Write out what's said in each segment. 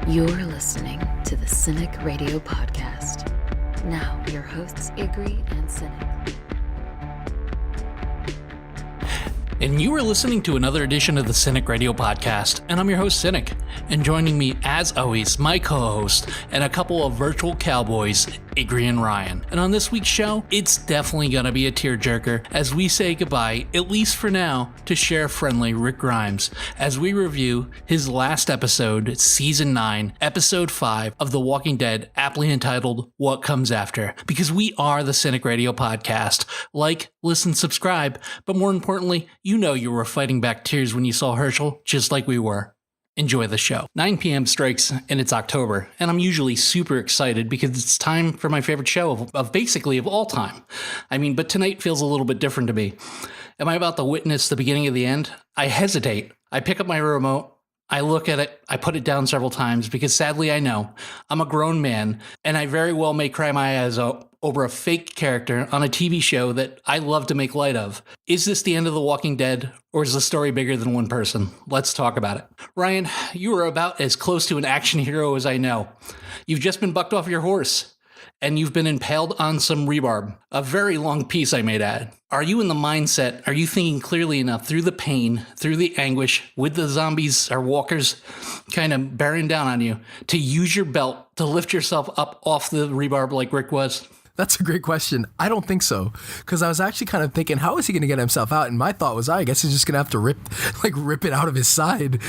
You're listening to the Cinik Radio podcast. Now, your hosts, Igrihe and Cinik. And you are listening to another edition of the Cinik Radio podcast, and I'm your host, Cinik. And joining me, as always, my co-host and a couple of virtual cowboys, Igrihe and Ryan. And on this week's show, it's definitely gonna be a tearjerker as we say goodbye, at least for now, to share-friendly Rick Grimes as we review his last episode, Season 9, Episode 5 of The Walking Dead, aptly entitled, What Comes After. Because we are the Cinik Radio podcast. Like, listen, subscribe, but more importantly, you know you were fighting back tears when you saw Herschel, just like we were. Enjoy the show. 9 p.m. strikes and it's October, and I'm usually super excited because it's time for my favorite show of basically of all time. I mean, but tonight feels a little bit different to me. Am I about to witness the beginning of the end? I hesitate. I pick up my remote. I look at it, I put it down several times because sadly I know I'm a grown man and I very well may cry my eyes out over a fake character on a TV show that I love to make light of. Is this the end of The Walking Dead, or is the story bigger than one person? Let's talk about it. Ryan, you are about as close to an action hero as I know. You've just been bucked off your horse, and you've been impaled on some rebarb. A very long piece, I may add. Are you in the mindset, are you thinking clearly enough through the pain, through the anguish, with the zombies or walkers kind of bearing down on you, to use your belt to lift yourself up off the rebarb like Rick was? That's a great question. I don't think so, because I was actually kind of thinking, how is he going to get himself out? And my thought was, I guess he's just going to have to rip it out of his side.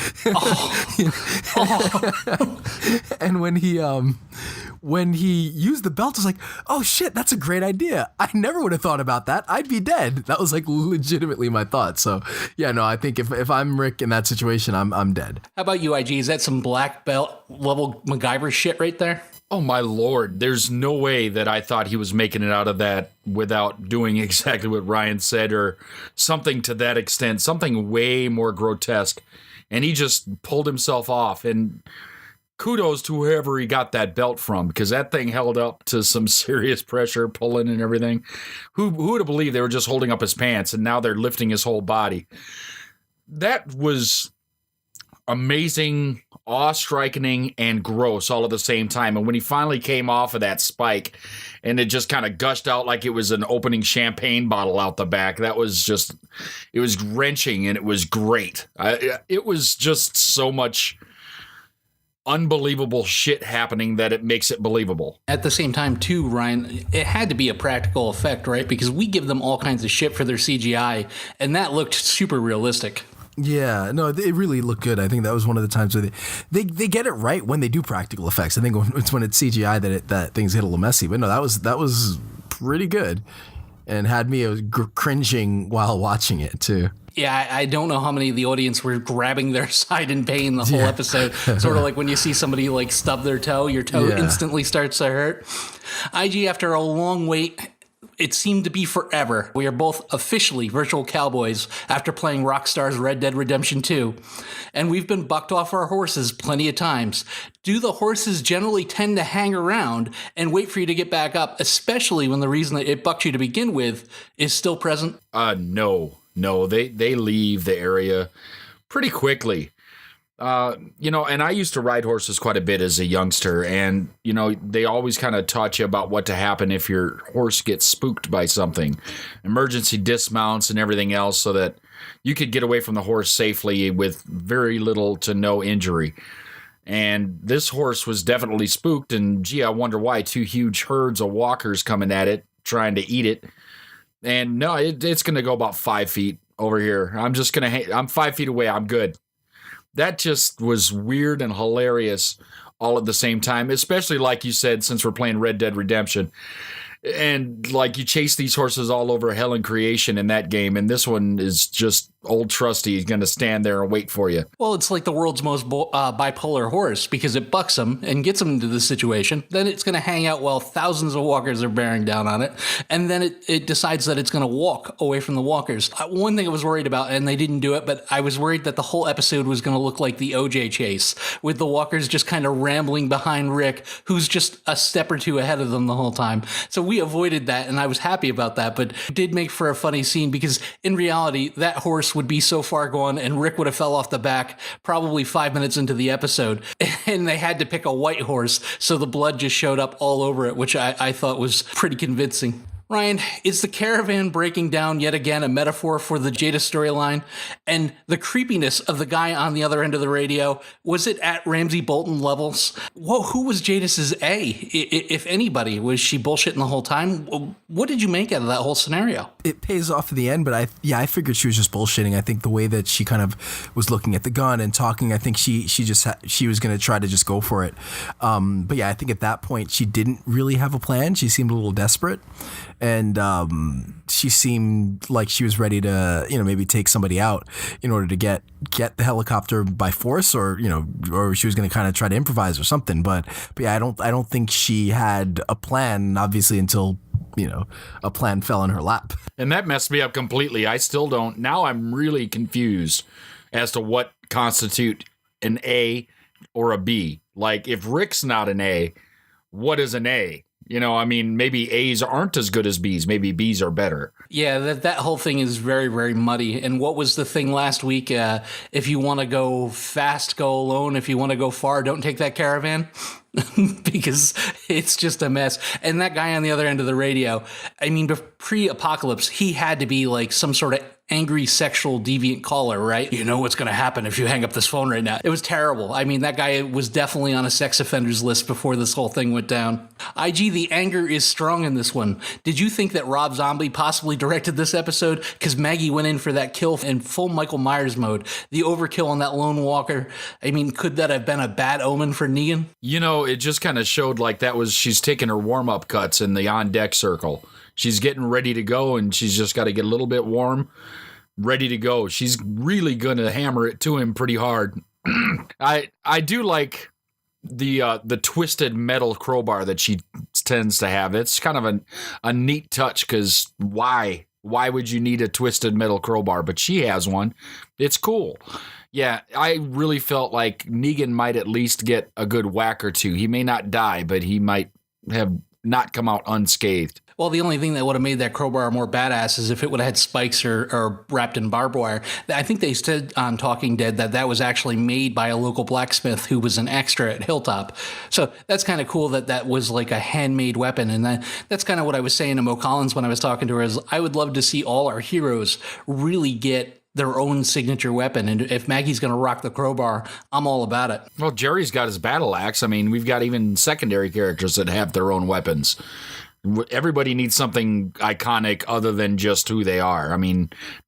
And when he used the belt, I was like, oh shit, that's a great idea. I never would have thought about that. I'd be dead. That was like legitimately my thought. So yeah, no, I think if I'm Rick in that situation, I'm dead. How about you, IG? Is that some black belt level MacGyver shit right there? Oh, my Lord. There's no way that I thought he was making it out of that without doing exactly what Ryan said or something to that extent, something way more grotesque. And he just pulled himself off. And kudos to whoever he got that belt from, because that thing held up to some serious pressure, pulling and everything. Who would have believed they were just holding up his pants and now they're lifting his whole body? That was amazing, awe-striking, and gross all at the same time. And when he finally came off of that spike and it just kind of gushed out like it was an opening champagne bottle out the back, that was just, it was wrenching and it was great. It was just so much unbelievable shit happening that it makes it believable. At the same time, too, Ryan, it had to be a practical effect, right? Because we give them all kinds of shit for their CGI, and that looked super realistic. Yeah, no, it really looked good. I think that was one of the times where they get it right when they do practical effects. I think it's when it's CGI that things get a little messy. But no, that was pretty good, and had me cringing while watching it too. Yeah, I don't know how many of the audience were grabbing their side in pain the whole episode. Sort of like when you see somebody like stub their toe, your toe instantly starts to hurt. IG, after a long wait, it seemed to be forever. We are both officially virtual cowboys after playing Rockstar's Red Dead Redemption 2. And we've been bucked off our horses plenty of times. Do the horses generally tend to hang around and wait for you to get back up, especially when the reason that it bucked you to begin with is still present? No, they leave the area pretty quickly. And I used to ride horses quite a bit as a youngster, and, they always kind of taught you about what to happen if your horse gets spooked by something. Emergency dismounts and everything else so that you could get away from the horse safely with very little to no injury. And this horse was definitely spooked, and gee, I wonder why. 2 huge herds of walkers coming at it, trying to eat it. And no, it's going to go about 5 feet over here. I'm 5 feet away. I'm good. That just was weird and hilarious all at the same time, especially like you said, since we're playing Red Dead Redemption. And like you chase these horses all over hell and creation in that game, and this one is just old trusty. He's going to stand there and wait for you. Well, it's like the world's most bipolar horse, because it bucks him and gets him into this situation. Then it's going to hang out while thousands of walkers are bearing down on it. And then it decides that it's going to walk away from the walkers. One thing I was worried about, and they didn't do it, but I was worried that the whole episode was going to look like the OJ chase, with the walkers just kind of rambling behind Rick, who's just a step or two ahead of them the whole time. So we avoided that, and I was happy about that, but it did make for a funny scene, because in reality, that horse horse would be so far gone and Rick would have fell off the back probably 5 minutes into the episode. And they had to pick a white horse, so the blood just showed up all over it, which I thought was pretty convincing. Ryan, is the caravan breaking down yet again a metaphor for the Jada storyline? And the creepiness of the guy on the other end of the radio, was it at Ramsay Bolton levels? Whoa, who was Jadis's A, if anybody? Was she bullshitting the whole time? What did you make out of that whole scenario? It pays off at the end, but I figured she was just bullshitting. I think the way that she kind of was looking at the gun and talking, I think she was going to try to just go for it. But yeah, I think at that point she didn't really have a plan. She seemed a little desperate. And she seemed like she was ready to, maybe take somebody out in order to get the helicopter by force, or she was going to kind of try to improvise or something. But yeah, I don't think she had a plan, obviously, until a plan fell in her lap. And that messed me up completely. I still don't. Now I'm really confused as to what constitute an A or a B. Like, if Rick's not an A, what is an A? Maybe A's aren't as good as B's. Maybe B's are better. Yeah, that whole thing is very, very muddy. And what was the thing last week? If you want to go fast, go alone. If you want to go far, don't take that caravan. Because it's just a mess. And that guy on the other end of the radio, pre-apocalypse, he had to be like some sort of angry sexual deviant caller, right? You know what's going to happen if you hang up this phone right now. It was terrible. That guy was definitely on a sex offenders list before this whole thing went down. IG, the anger is strong in this one. Did you think that Rob Zombie possibly directed this episode? Because Maggie went in for that kill in full Michael Myers mode. The overkill on that lone walker. Could that have been a bad omen for Negan? It just kind of showed like she's taking her warm-up cuts in the on-deck circle. She's getting ready to go, and she's just got to get a little bit warm, ready to go. She's really going to hammer it to him pretty hard. I do like the twisted metal crowbar that she tends to have. It's kind of a neat touch, because why would you need a twisted metal crowbar? But she has one. It's cool. Yeah, I really felt like Negan might at least get a good whack or two. He may not die, but he might have not come out unscathed. Well, the only thing that would have made that crowbar more badass is if it would have had spikes or wrapped in barbed wire. I think they said on Talking Dead that was actually made by a local blacksmith who was an extra at Hilltop. So that's kind of cool that was like a handmade weapon. And that's kind of what I was saying to Mo Collins when I was talking to her, is I would love to see all our heroes really get their own signature weapon. And if Maggie's going to rock the crowbar, I'm all about it. Well, Jerry's got his battle axe. We've got even secondary characters that have their own weapons. Everybody needs something iconic other than just who they are.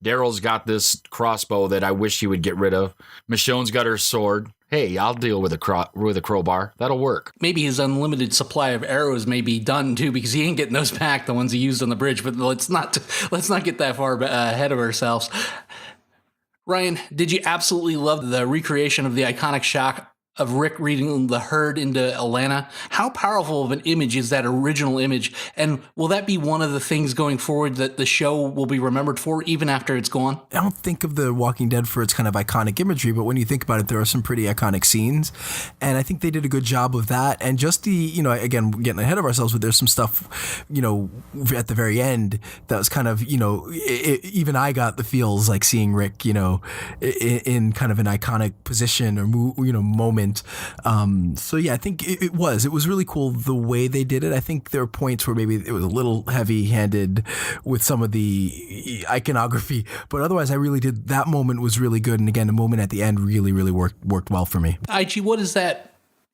Daryl's got this crossbow that I wish he would get rid of. Michonne's got her sword. Hey, I'll deal with a crowbar. That'll work. Maybe his unlimited supply of arrows may be done too, because he ain't getting those back, the ones he used on the bridge. But let's not get that far ahead of ourselves. Ryan, did you absolutely love the recreation of the iconic shot of Rick reading the herd into Atlanta? How powerful of an image is that original image? And will that be one of the things going forward that the show will be remembered for even after it's gone? I don't think of The Walking Dead for its kind of iconic imagery, but when you think about it, there are some pretty iconic scenes. And I think they did a good job of that. And just again, getting ahead of ourselves, but there's some stuff, at the very end that was kind of, even I got the feels like seeing Rick, in kind of an iconic position or, moment. So yeah, I think it was really cool the way they did it. I think there were points where maybe it was a little heavy-handed with some of the iconography, but otherwise I really did. That moment was really good, and again, the moment at the end really, really worked well for me. IG, what does that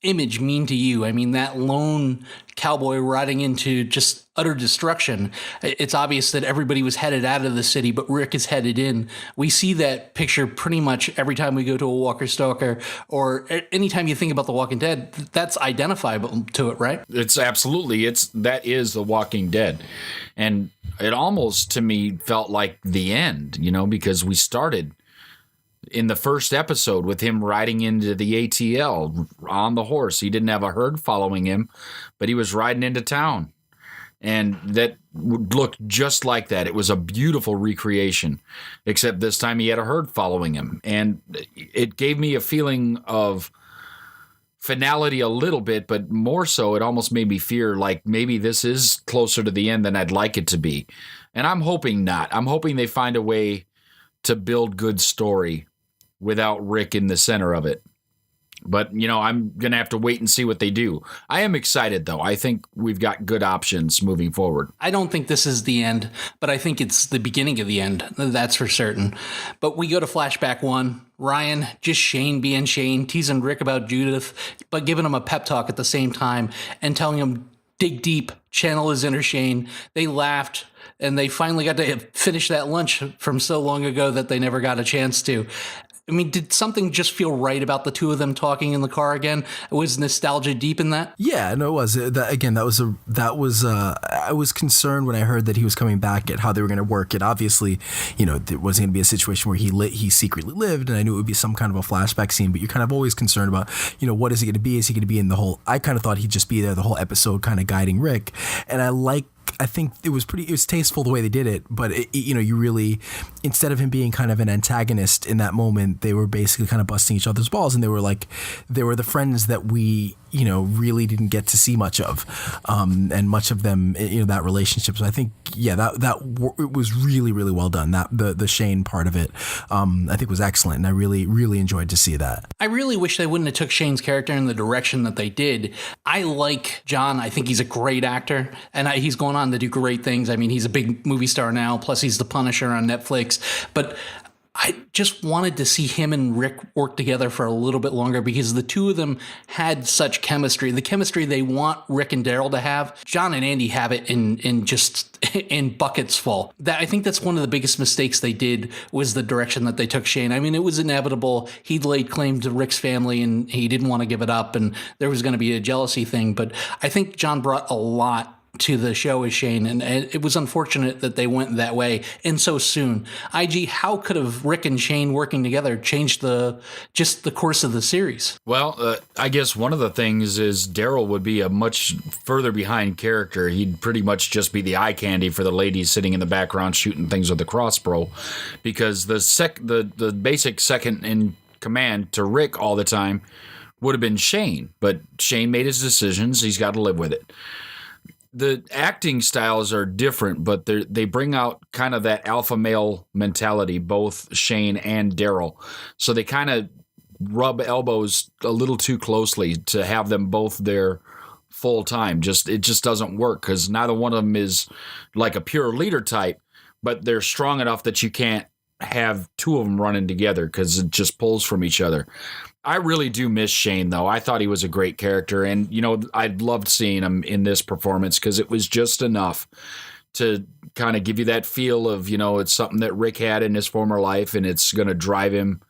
image mean to you? That lone cowboy riding into just utter destruction. It's obvious that everybody was headed out of the city, but Rick is headed in. We see that picture pretty much every time we go to a Walker Stalker, or anytime you think about The Walking Dead. That's identifiable to it, right? It's absolutely. That is The Walking Dead. And it almost, to me, felt like the end, because we started in the first episode with him riding into the ATL on the horse. He didn't have a herd following him, but he was riding into town. And that looked just like that. It was a beautiful recreation, except this time he had a herd following him. And it gave me a feeling of finality a little bit, but more so it almost made me fear like maybe this is closer to the end than I'd like it to be. And I'm hoping not. I'm hoping they find a way to build good story without Rick in the center of it. But, I'm going to have to wait and see what they do. I am excited, though. I think we've got good options moving forward. I don't think this is the end, but I think it's the beginning of the end. That's for certain. But we go to flashback 1. Ryan, just Shane being Shane, teasing Rick about Judith, but giving him a pep talk at the same time and telling him, dig deep, channel his inner Shane. They laughed, and they finally got to finish that lunch from so long ago that they never got a chance to. I mean, did something just feel right about the two of them talking in the car again? Was nostalgia deep in that? Yeah, no, it was. I was concerned when I heard that he was coming back at how they were going to work it. Obviously, there wasn't going to be a situation where he secretly lived, and I knew it would be some kind of a flashback scene, but you're kind of always concerned about, what is he going to be? Is he going to be in the whole, I kind of thought he'd just be there the whole episode kind of guiding Rick. And I think it was tasteful the way they did it, but you really, instead of him being kind of an antagonist in that moment, they were basically kind of busting each other's balls, and they were the friends that we, really didn't get to see much of, and much of them, that relationship. So I think, it was really, really well done. That the Shane part of it, I think was excellent, and I really, really enjoyed to see that. I really wish they wouldn't have took Shane's character in the direction that they did. I like John. I think he's a great actor, and he's going on to do great things. I mean, he's a big movie star now, plus he's the Punisher on Netflix, but I just wanted to see him and Rick work together for a little bit longer because the two of them had such chemistry. The chemistry they want Rick and Daryl to have, John and Andy have it in buckets full. I think that's one of the biggest mistakes they did was the direction that they took Shane. I mean, it was inevitable. He'd laid claim to Rick's family and he didn't want to give it up, and there was going to be a jealousy thing. But I think John brought a lot to the show as Shane, and it was unfortunate that they went that way and so soon. IG, how could have Rick and Shane working together changed the course of the series? Well, I guess one of the things is Daryl would be a much further behind character. He'd pretty much just be the eye candy for the ladies sitting in the background shooting things with the crossbow, because the basic second in command to Rick all the time would have been Shane, but Shane made his decisions. He's got to live with it. The acting styles are different, but they bring out kind of that alpha male mentality, both Shane and Daryl. So they kind of rub elbows a little too closely to have them both there full time. It just doesn't work because neither one of them is like a pure leader type, but they're strong enough that you can't have two of them running together because it just pulls from each other. I really do miss Shane, though. I thought he was a great character, and, I loved seeing him in this performance because it was just enough to kind of give you that feel of, it's something that Rick had in his former life, and it's going to drive him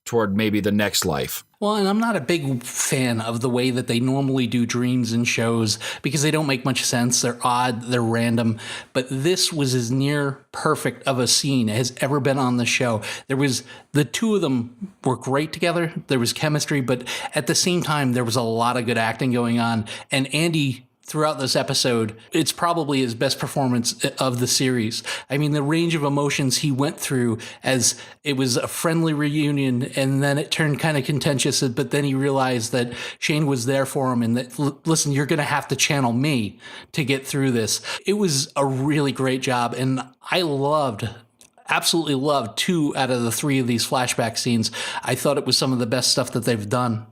toward maybe the next life. Well, and I'm not a big fan of the way that they normally do dreams in shows because they don't make much sense. They're odd, they're random, but this was as near perfect of a scene as ever been on the show. The two of them were great together. There was chemistry, but at the same time, there was a lot of good acting going on. And Andy, throughout this episode, it's probably his best performance of the series. I mean, the range of emotions he went through as it was a friendly reunion and then it turned kind of contentious, but then he realized that Shane was there for him and that, listen, you're going to have to channel me to get through this. It was a really great job, and I absolutely loved 2 out of the 3 of these flashback scenes. I thought it was some of the best stuff that they've done.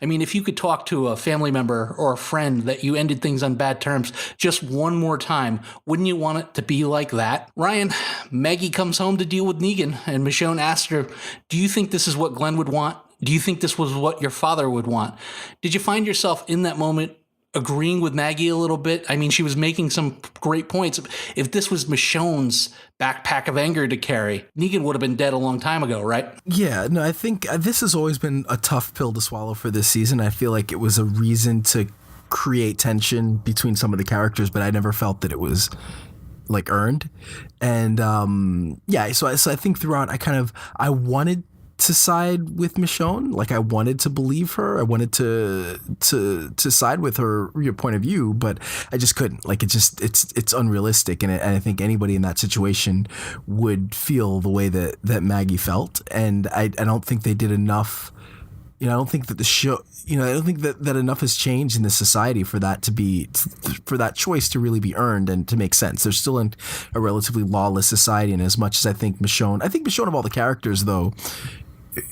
I mean, if you could talk to a family member or a friend that you ended things on bad terms just one more time, wouldn't you want it to be like that? Ryan, Maggie comes home to deal with Negan, and Michonne asked her, do you think this is what Glenn would want? Do you think this was what your father would want? Did you find yourself in that moment agreeing with Maggie a little bit? I mean, she was making some great points. If this was Michonne's backpack of anger to carry, Negan would have been dead a long time ago, right? Yeah, no, I think this has always been a tough pill to swallow for this season. I feel like it was a reason to create tension between some of the characters, but I never felt that it was like earned. And so I think throughout I wanted to side with Michonne. Like, I wanted to believe her. I wanted to side with her, your point of view, but I just couldn't. Like, it's unrealistic, and I think anybody in that situation would feel the way that Maggie felt, and I don't think they did enough I don't think that the show, I don't think that enough has changed in this society for that for that choice to really be earned and to make sense. There's still a relatively lawless society, and as much as I think Michonne of all the characters, though,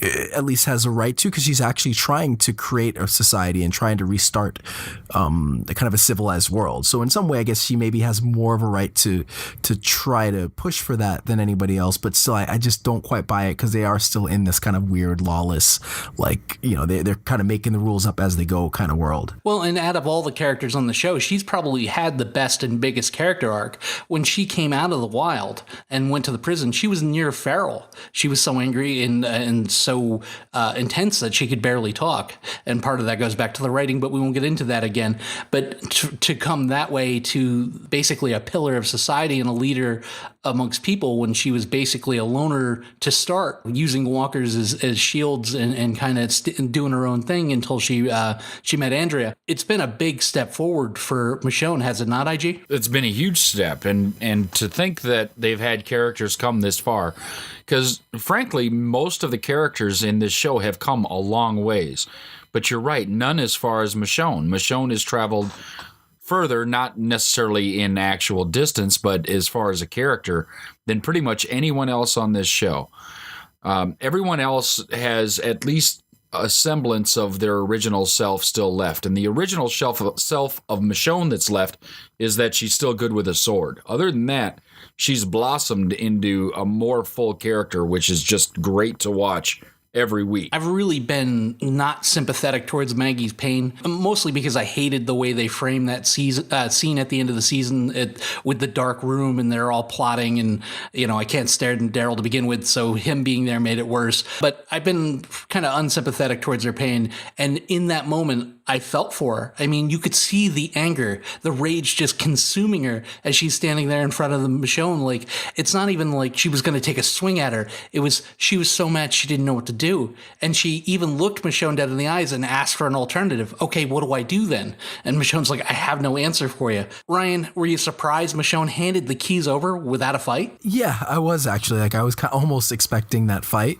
at least has a right to, because she's actually trying to create a society and trying to restart a kind of a civilized world. So in some way, I guess she maybe has more of a right to try to push for that than anybody else. But still, I just don't quite buy it, because they are still in this kind of weird, lawless, like, they're kind of making the rules up as they go kind of world. Well, and out of all the characters on the show, she's probably had the best and biggest character arc. When she came out of the wild and went to the prison, she was near feral. She was so angry and so intense that she could barely talk. And part of that goes back to the writing, but we won't get into that again. But to come that way to basically a pillar of society and a leader amongst people, when she was basically a loner to start, using walkers as shields and kind of doing her own thing until she met Andrea. It's been a big step forward for Michonne, has it not, IG? It's been a huge step, and to think that they've had characters come this far, because frankly, most of the characters in this show have come a long ways. But you're right, none as far as Michonne. Michonne has traveled further, not necessarily in actual distance, but as far as a character, than pretty much anyone else on this show. Everyone else has at least a semblance of their original self still left. And the original self of Michonne that's left is that she's still good with a sword. Other than that, she's blossomed into a more full character, which is just great to watch every week. I've really been not sympathetic towards Maggie's pain, mostly because I hated the way they framed that scene at the end of the season with the dark room, and they're all plotting, and I can't stand Daryl to begin with, so him being there made it worse. But I've been kind of unsympathetic towards her pain, and in that moment, I felt for her. I mean, you could see the anger, the rage just consuming her as she's standing there in front of the Michonne. Like, it's not even like she was going to take a swing at her. She was so mad she didn't know what to do. And she even looked Michonne dead in the eyes and asked for an alternative. Okay, what do I do then? And Michonne's like, I have no answer for you. Ryan, were you surprised Michonne handed the keys over without a fight? Yeah, I was actually. Like, I was almost expecting that fight.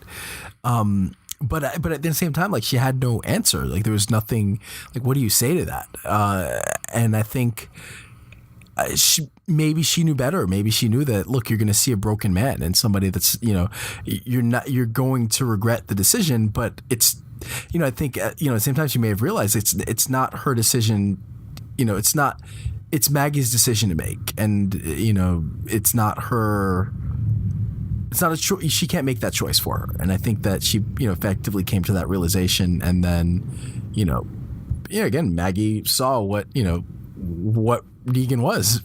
But at the same time, like, she had no answer. Like, there was nothing. Like, what do you say to that? And I think maybe she knew better. Maybe she knew that, look, you're going to see a broken man and somebody that's, you're going to regret the decision. But it's, I think, at the same time, she may have realized it's not her decision. It's Maggie's decision to make, and it's not her. It's not a choice. She can't make that choice for her. And I think that she, effectively came to that realization. And then, again, Maggie saw what Negan was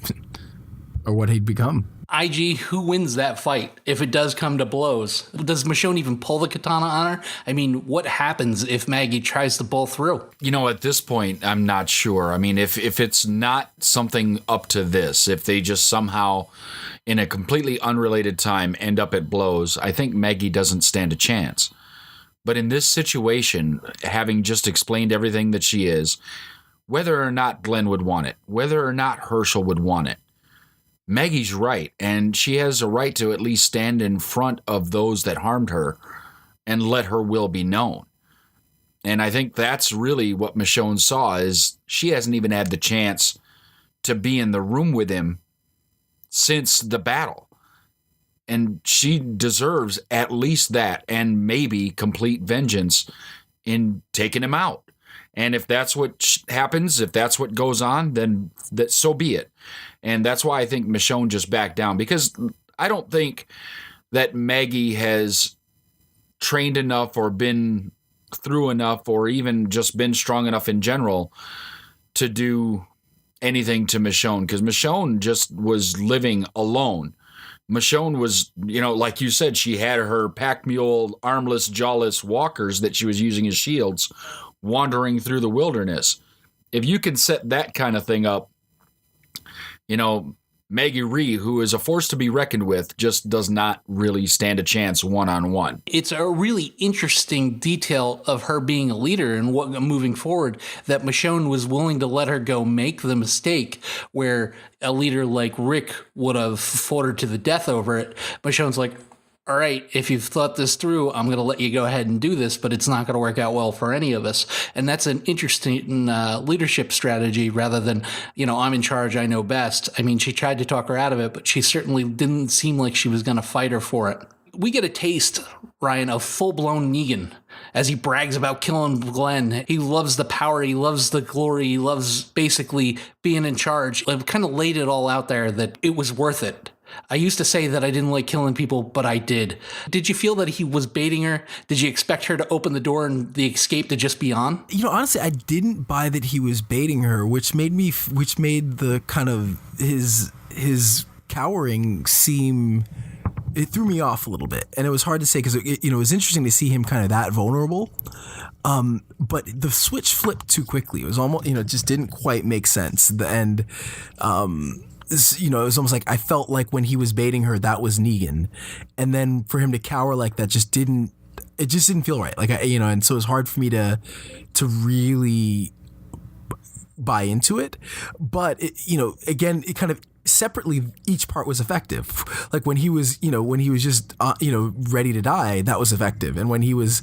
or what he'd become. IG, who wins that fight if it does come to blows? Does Michonne even pull the katana on her? I mean, what happens if Maggie tries to pull through? At this point, I'm not sure. I mean, if it's not something up to this, if they just somehow, in a completely unrelated time, end up at blows, I think Maggie doesn't stand a chance. But in this situation, having just explained everything that she is, whether or not Glenn would want it, whether or not Herschel would want it, Maggie's right, and she has a right to at least stand in front of those that harmed her and let her will be known. And I think that's really what Michonne saw, is she hasn't even had the chance to be in the room with him since the battle. And she deserves at least that, and maybe complete vengeance in taking him out. And if that's what happens, if that's what goes on, then so be it. And that's why I think Michonne just backed down, because I don't think that Maggie has trained enough or been through enough or even just been strong enough in general to do anything to Michonne, because Michonne just was living alone. Michonne was, like you said, she had her pack mule, armless, jawless walkers that she was using as shields, wandering through the wilderness. If you can set that kind of thing up, Maggie Rhee, who is a force to be reckoned with, just does not really stand a chance one-on-one. It's a really interesting detail of her being a leader and what moving forward, that Michonne was willing to let her go make the mistake where a leader like Rick would have fought her to the death over it. Michonne's like, all right, if you've thought this through, I'm going to let you go ahead and do this, but it's not going to work out well for any of us. And that's an interesting leadership strategy rather than, I'm in charge, I know best. I mean, she tried to talk her out of it, but she certainly didn't seem like she was going to fight her for it. We get a taste, Ryan, of full-blown Negan as he brags about killing Glenn. He loves the power. He loves the glory. He loves basically being in charge. I've kind of laid it all out there that it was worth it. I used to say that I didn't like killing people, but I did. Did you feel that he was baiting her? Did you expect her to open the door and the escape to just be on? Honestly, I didn't buy that he was baiting her, which made the kind of his cowering seem... It threw me off a little bit, and it was hard to say because it was interesting to see him kind of that vulnerable. But the switch flipped too quickly. It was almost, it just didn't quite make sense. And, it was almost like I felt like when he was baiting her, that was Negan. And then for him to cower like that just didn't feel right. Like, and so it was hard for me to really buy into it. But, again, it kind of separately, each part was effective. Like when he was just, ready to die, that was effective. And when he was,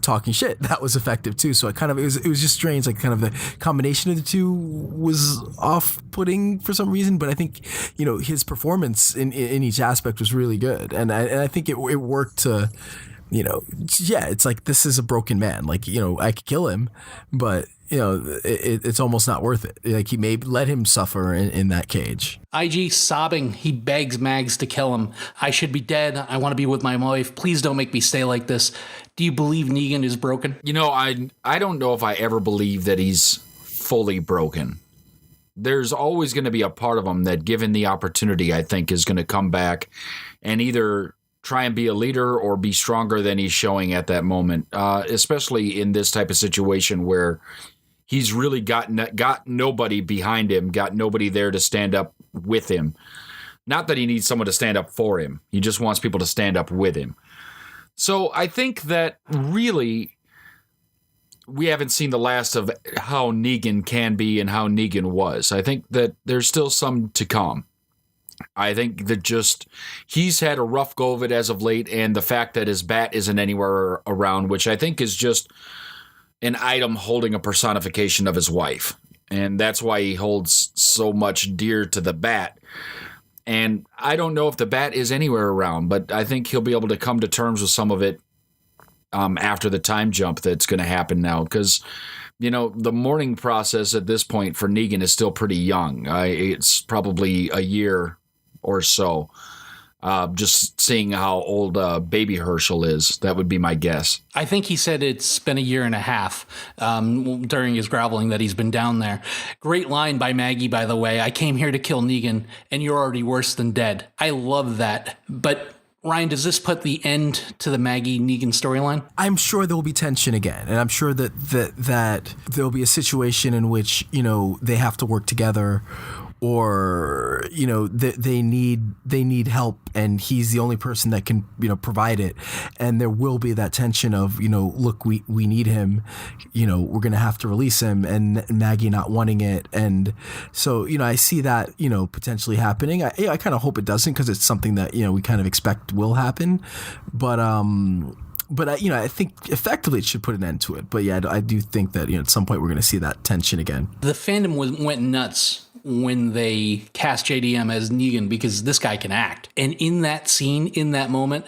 talking shit, that was effective too. So it was just strange. Like kind of the combination of the two was off-putting for some reason. But I think, his performance in each aspect was really good. And I think it worked to, it's like, this is a broken man. Like, I could kill him, but it's almost not worth it. Like he may let him suffer in that cage. IG sobbing, he begs Mags to kill him. I should be dead. I want to be with my wife. Please don't make me stay like this. Do you believe Negan is broken? I don't know if I ever believe that he's fully broken. There's always going to be a part of him that, given the opportunity, I think is going to come back and either try and be a leader or be stronger than he's showing at that moment, especially in this type of situation where he's really got nobody behind him, got nobody there to stand up with him. Not that he needs someone to stand up for him. He just wants people to stand up with him. So I think that really we haven't seen the last of how Negan can be and how Negan was. I think that there's still some to come. I think that just he's had a rough go of it as of late, and the fact that his bat isn't anywhere around, which I think is just an item holding a personification of his wife. And that's why he holds so much dear to the bat. And I don't know if the bat is anywhere around, but I think he'll be able to come to terms with some of it after the time jump that's going to happen now. Because, the mourning process at this point for Negan is still pretty young. It's probably a year or so. Just seeing how old baby Herschel is, that would be my guess. I think he said it's been a year and a half during his groveling that he's been down there. Great line by Maggie, by the way. I came here to kill Negan, and you're already worse than dead. I love that. But Ryan, does this put the end to the Maggie Negan storyline? I'm sure there will be tension again, and I'm sure that there'll be a situation in which they have to work together, or they need help, and he's the only person that can provide it, and there will be that tension of look, we need him, we're gonna have to release him, and Maggie not wanting it, and so I see that potentially happening. I kind of hope it doesn't, because it's something that we kind of expect will happen, but I think effectively it should put an end to it. But yeah, I do think that at some point we're going to see that tension again. The fandom went nuts when they cast JDM as Negan, because this guy can act. And in that scene, in that moment,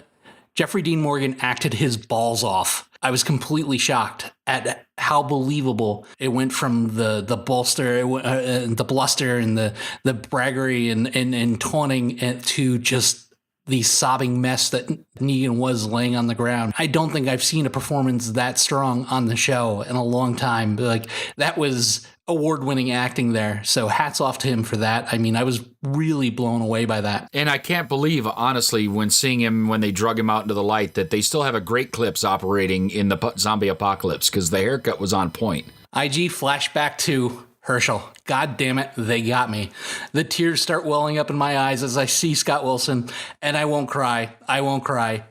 Jeffrey Dean Morgan acted his balls off. I was completely shocked at how believable it went from the bolster, the bluster, and the braggery and taunting to just the sobbing mess that Negan was laying on the ground. I don't think I've seen a performance that strong on the show in a long time. Like, that was award-winning acting there. So hats off to him for that. I mean, I was really blown away by that. And I can't believe, honestly, when seeing him, when they drug him out into the light, that they still have a great clips operating in the zombie apocalypse, because the haircut was on point. IG flashback to Herschel. God damn it, they got me. The tears start welling up in my eyes as I see Scott Wilson, and I won't cry.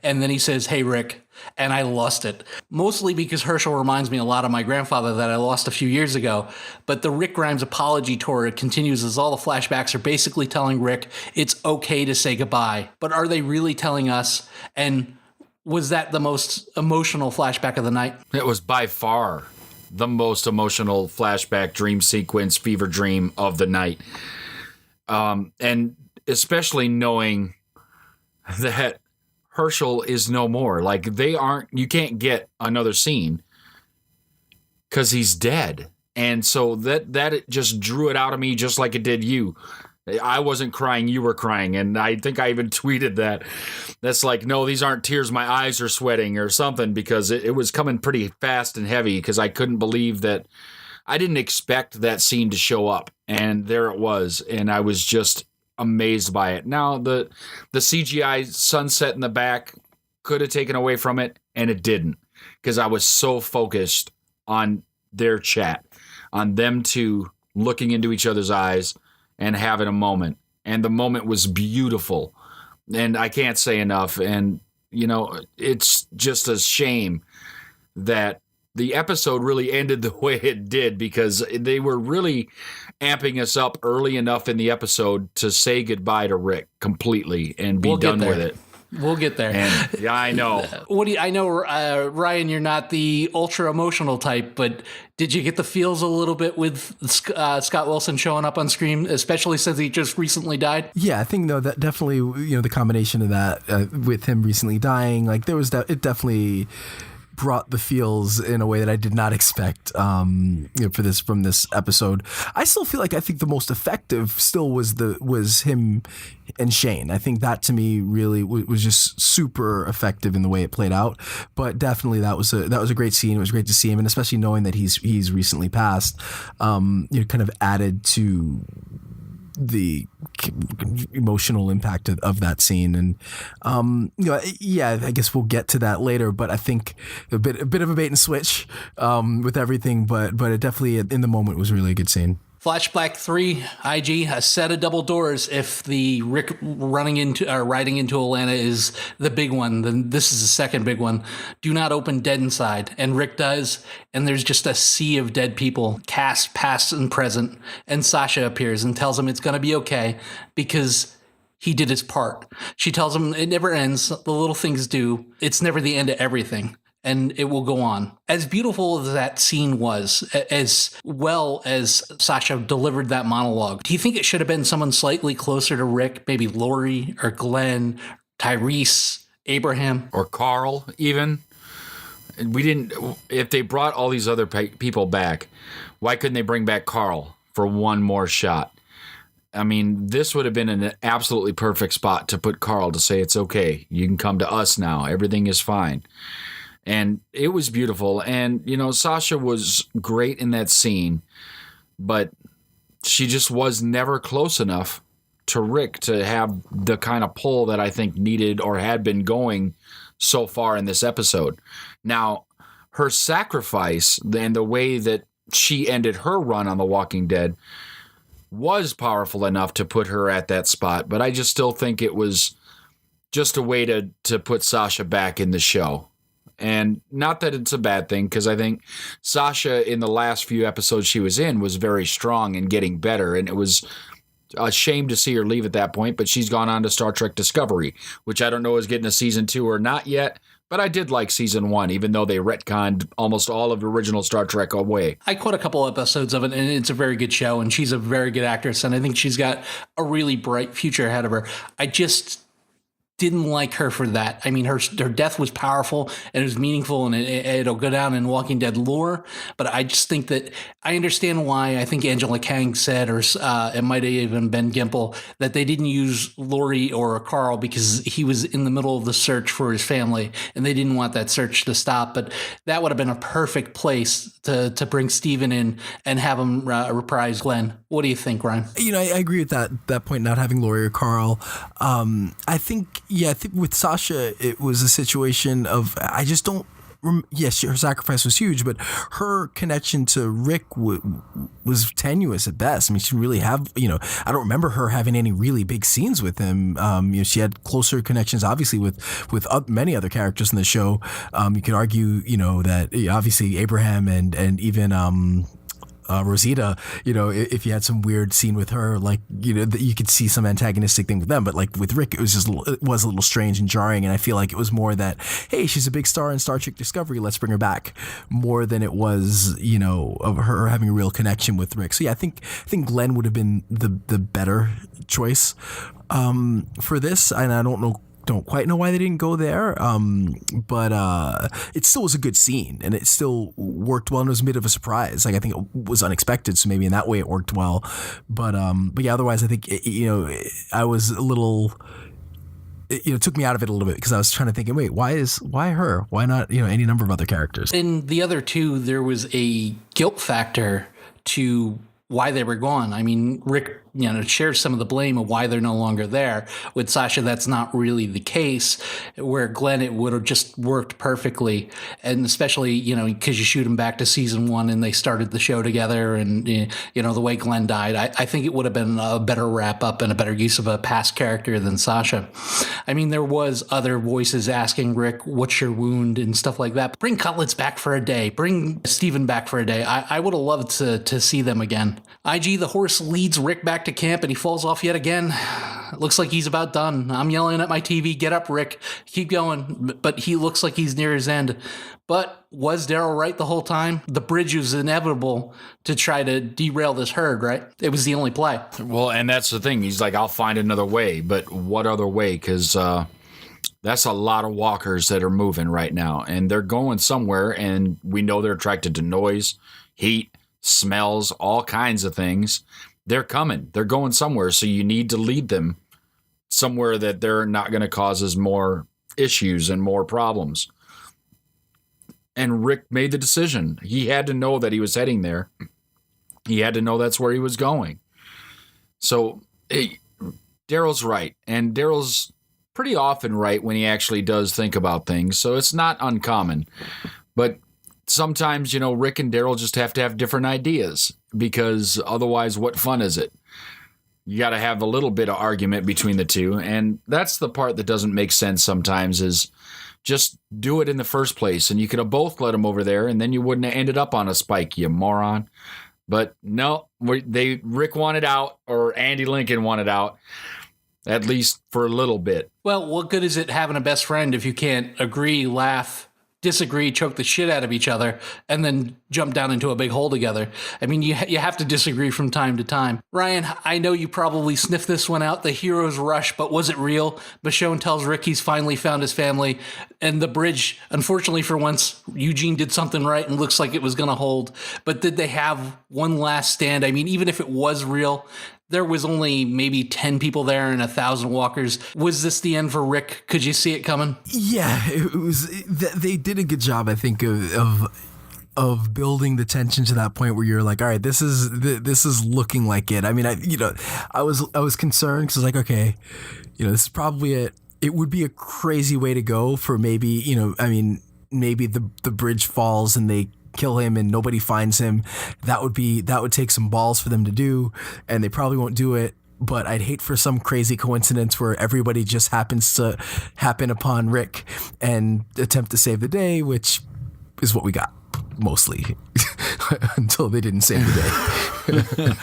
And then he says, "Hey, Rick, and I lost it. Mostly because Herschel reminds me a lot of my grandfather that I lost a few years ago. But the Rick Grimes apology tour continues as all the flashbacks are basically telling Rick it's okay to say goodbye. But are they really telling us? And was that the most emotional flashback of the night? It was by far the most emotional flashback dream sequence, fever dream of the night. And especially knowing that Herschel is no more. Like, you can't get another scene because he's dead. And so that just drew it out of me just like it did you. I wasn't crying, you were crying. And I think I even tweeted that. That's like, no, these aren't tears, my eyes are sweating or something, because it was coming pretty fast and heavy, because I couldn't believe that. I didn't expect that scene to show up. And there it was. And I was just amazed by it. Now, the CGI sunset in the back could have taken away from it, and it didn't, because I was so focused on their chat, on them two looking into each other's eyes and having a moment. And the moment was beautiful. And I can't say enough. And, it's just a shame that the episode really ended the way it did, because they were really amping us up early enough in the episode to say goodbye to Rick completely and be done with it. We'll get there. And, yeah, I know. I know, Ryan, you're not the ultra emotional type, but did you get the feels a little bit with Scott Wilson showing up on screen, especially since he just recently died? Yeah, I think that definitely, the combination of that with him recently dying, like there was it definitely brought the feels in a way that I did not expect from this episode. I still feel like I think the most effective still was him and Shane. I think that to me really was just super effective in the way it played out. But definitely that was a great scene. It was great to see him, and especially knowing that he's recently passed, kind of added to the emotional impact of that scene. And I guess we'll get to that later, but I think a bit of a bait and switch with everything, but it definitely in the moment was really a good scene. Flashback 3, IG, a set of double doors. If the Rick riding into Atlanta is the big one, then this is the second big one. Do not open dead inside. And Rick does, and there's just a sea of dead people, cast, past, and present. And Sasha appears and tells him it's going to be okay because he did his part. She tells him it never ends. The little things do. It's never the end of everything. And it will go on. As beautiful as that scene was, as well as Sasha delivered that monologue, do you think it should have been someone slightly closer to Rick? Maybe Lori or Glenn, Tyrese, Abraham? Or Carl, even? We didn't. If they brought all these other people back, why couldn't they bring back Carl for one more shot? I mean, this would have been an absolutely perfect spot to put Carl, to say it's okay. You can come to us now. Everything is fine. And it was beautiful. And, Sasha was great in that scene, but she just was never close enough to Rick to have the kind of pull that I think needed or had been going so far in this episode. Now, her sacrifice and the way that she ended her run on The Walking Dead was powerful enough to put her at that spot, but I just still think it was just a way to put Sasha back in the show. And not that it's a bad thing, because I think Sasha in the last few episodes she was in was very strong and getting better. And it was a shame to see her leave at that point. But she's gone on to Star Trek Discovery, which I don't know is getting a season 2 or not yet. But I did like season 1, even though they retconned almost all of the original Star Trek away. I caught a couple episodes of it, and it's a very good show. And she's a very good actress. And I think she's got a really bright future ahead of her. I just didn't like her for that. I mean, her death was powerful and it was meaningful, and it'll go down in Walking Dead lore. But I just think that I understand why. I think Angela Kang said, or it might have even been Gimple, that they didn't use Lori or Carl because he was in the middle of the search for his family, and they didn't want that search to stop. But that would have been a perfect place to bring Steven in and have him reprise Glenn. What do you think, Ryan? I agree with that point, not having Lori or Carl. I think with Sasha, it was a situation of I just don't yes, her sacrifice was huge, but her connection to Rick was tenuous at best. I mean, she didn't really have, I don't remember her having any really big scenes with him. She had closer connections, obviously, with many other characters in the show. You could argue, that obviously Abraham and even Rosita, if you had some weird scene with her, like, you could see some antagonistic thing with them. But like with Rick, it was a little strange and jarring. And I feel like it was more that, hey, she's a big star in Star Trek Discovery, let's bring her back, more than it was, of her having a real connection with Rick. So yeah, I think Glenn would have been the better choice for this. And I don't quite know why they didn't go there, but it still was a good scene, and it still worked well, and it was a bit of a surprise. Like, I think it was unexpected, so maybe in that way it worked well. But yeah, otherwise I think I was a little. It took me out of it a little bit because I was trying to think, wait, why her? Why not any number of other characters? In the other two, there was a guilt factor to why they were gone. I mean, Rick, shares some of the blame of why they're no longer there. With Sasha, that's not really the case. Where Glenn, it would have just worked perfectly. And especially, because you shoot him back to season 1 and they started the show together, and, the way Glenn died, I think it would have been a better wrap up and a better use of a past character than Sasha. I mean, there was other voices asking Rick, what's your wound and stuff like that. Bring Cutlets back for a day. Bring Steven back for a day. I would have loved to see them again. IG, the horse, leads Rick back to camp and he falls off yet again. It looks like he's about done. I'm yelling at my TV, get up, Rick. Keep going. But he looks like he's near his end. But was Daryl right the whole time? The bridge was inevitable to try to derail this herd, right? It was the only play. Well, and that's the thing. He's like, I'll find another way. But what other way? Because that's a lot of walkers that are moving right now. And they're going somewhere. And we know they're attracted to noise, heat, smells, all kinds of things. They're coming. They're going somewhere. So you need to lead them somewhere that they're not going to cause us more issues and more problems. And Rick made the decision. He had to know that he was heading there. He had to know that's where he was going. So Daryl's right. And Daryl's pretty often right when he actually does think about things. So it's not uncommon. But sometimes, Rick and Daryl just have to have different ideas, because otherwise, what fun is it? You got to have a little bit of argument between the two. And that's the part that doesn't make sense sometimes, is just do it in the first place. And you could have both let them over there, and then you wouldn't have ended up on a spike, you moron. But no, Rick wanted out, or Andy Lincoln wanted out, at least for a little bit. Well, what good is it having a best friend if you can't agree, laugh, disagree, choke the shit out of each other, and then jump down into a big hole together? I mean, you have to disagree from time to time. Ryan, I know you probably sniffed this one out, the hero's rush, but was it real? Michonne tells Rick he's finally found his family, and the bridge, unfortunately for once, Eugene did something right and looks like it was going to hold. But did they have one last stand? I mean, even if it was real, there was only maybe 10 people there and 1,000 walkers. Was this the end for Rick? Could you see it coming? Yeah, it was. They did a good job, I think, of building the tension to that point where you're like, all right, this is looking like it. I mean, I was concerned because I was like, okay, this is probably it. It would be a crazy way to go for maybe, maybe the bridge falls and they kill him and nobody finds him. That would take some balls for them to do, and they probably won't do it. But I'd hate for some crazy coincidence where everybody just happens to happen upon Rick and attempt to save the day, which is what we got mostly until they didn't save the day.